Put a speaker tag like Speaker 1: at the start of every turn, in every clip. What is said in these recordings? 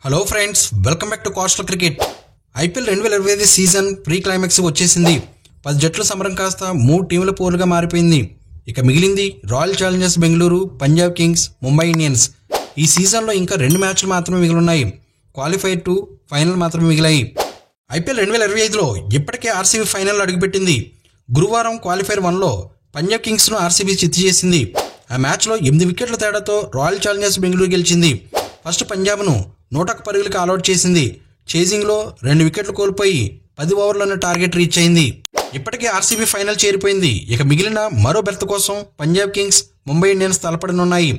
Speaker 1: Hello friends, welcome back to coastal cricket. IPL 2025 season pre climax వచ్చేసింది. 10 జట్లు సమరం కాస్త 3 టీముల పోరుగా మారిపోయింది. ఇక మిగిలింది royal Challengers Bengaluru, Punjab Kings, Mumbai Indians. ఈ సీజన్లో ఇంకా 2 మ్యాచ్లు మాత్రమే మిగిలిన్నాయి. క్వాలిఫైర్ టు ఫైనల్ మాత్రమే మిగిలాయి. ఐపీఎల్ 2025లో ఇప్పటికే ఆర్సీబీ ఫైనల్ అడుగుపెట్టింది. గురువారం క్వాలిఫైర్ 1లో పంజాబ్ కింగ్స్ను ఆర్సీబీ చిత్తు చేసింది. ఆ మ్యాచ్లో 8 వికెట్ల తేడాతో రాయల్ ఛాలెంజర్స్ బెంగళూరు గెలిచింది. ఫస్ట్ పంజాబ్ను 101 పరుగులకు ఆల్అౌట్ చేసింది. చేజింగ్లో 2 వికెట్లు కోల్పోయి 10 ఓవర్లను టార్గెట్ రీచ్ అయింది. ఇప్పటికే ఆర్సీబీ ఫైనల్ చేరిపోయింది. ఇక మిగిలిన మరో బెర్త్ కోసం పంజాబ్ కింగ్స్, ముంబై ఇండియన్స్ తలపడనున్నాయి.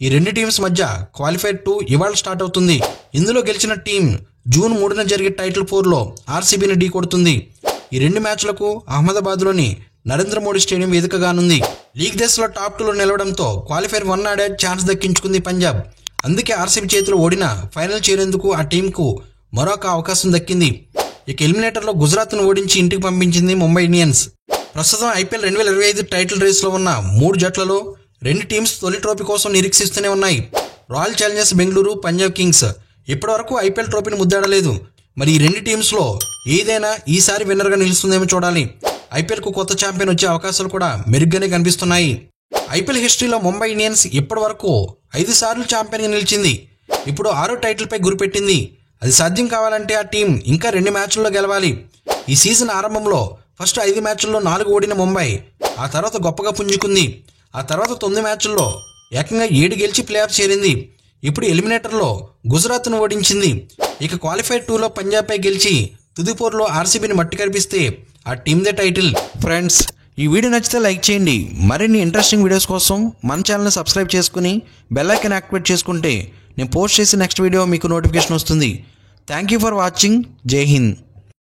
Speaker 1: ఈ 2 టీమ్స్ మధ్య క్వాలిఫైర్ 2 ఇవాళ స్టార్ట్ అవుతుంది. ఇందులో గెలిచిన టీం జూన్ 3న జరిగే టైటిల్ పోర్లో ఆర్సీబీని ఢీ కొడుతుంది. ఈ 2 మ్యాచ్లకు అహ్మదాబాద్లోని నరేంద్ర మోడీ స్టేడియం వేదికగానుంది. లీగ్ దశలో టాప్ 2లో నిలవడంతో క్వాలిఫైర్ 1 ఆడే ఛాన్స్ దక్కించుకుంది పంజాబ్. అందుకే ఆర్సీబీ చేతిలో ఓడిన ఫైనల్ చేరేందుకు ఆ టీంకు మరొక అవకాశం దక్కింది. ఇక ఎలిమినేటర్లో గుజరాత్ను ఓడించి ఇంటికి పంపించింది ముంబై ఇండియన్స్. ప్రస్తుతం ఐపీఎల్ 2025 టైటిల్ రేస్లో ఉన్న 3 జట్లలో 2 టీమ్స్ తొలి ట్రోఫీ కోసం నిరీక్షిస్తూనే ఉన్నాయి. Royal Challengers Bengaluru, Punjab Kings ఇప్పటివరకు ఐపీఎల్ ట్రోఫీని ముద్దాడలేదు. మరి ఈ 2 టీమ్స్లో ఏదైనా ఈసారి విన్నర్గా నిలుస్తుందేమో చూడాలి. ఐపీఎల్కు కొత్త ఛాంపియన్ వచ్చే అవకాశాలు కూడా మెరుగ్గానే కనిపిస్తున్నాయి. ఐపీఎల్ హిస్టరీలో ముంబై ఇండియన్స్ ఇప్పటి వరకు 5 సార్లు ఛాంపియన్గా నిలిచింది. ఇప్పుడు 6వ టైటిల్పై గురిపెట్టింది. అది సాధ్యం కావాలంటే ఆ టీం ఇంకా 2 మ్యాచ్ల్లో గెలవాలి. ఈ సీజన్ ఆరంభంలో ఫస్ట్ 5 మ్యాచ్ల్లో 4 ఓడిన ముంబై ఆ తర్వాత గొప్పగా పుంజుకుంది. ఆ తర్వాత 9 మ్యాచ్ల్లో ఏకంగా 7 గెలిచి ప్లే ఆఫ్ చేరింది. ఇప్పుడు ఎలిమినేటర్లో గుజరాత్ను ఓడించింది. ఇక క్వాలిఫైర్ 2లో పంజాబ్పై గెలిచి తుదిపోరులో ఆర్సీబీని మట్టి కనిపిస్తే ఆ టీందే టైటిల్. ఫ్రెండ్స్, ఈ వీడియో నచ్చితే లైక్ చేయండి. మరిన్ని ఇంట్రెస్టింగ్ వీడియోస్ కోసం మన ఛానల్ని సబ్స్క్రైబ్ చేసుకుని బెల్ ఐకాన్ యాక్టివేట్ చేసుకుంటే నేను పోస్ట్ చేసే నెక్స్ట్ వీడియో మీకు నోటిఫికేషన్ వస్తుంది. Thank you for watching. జై హింద్.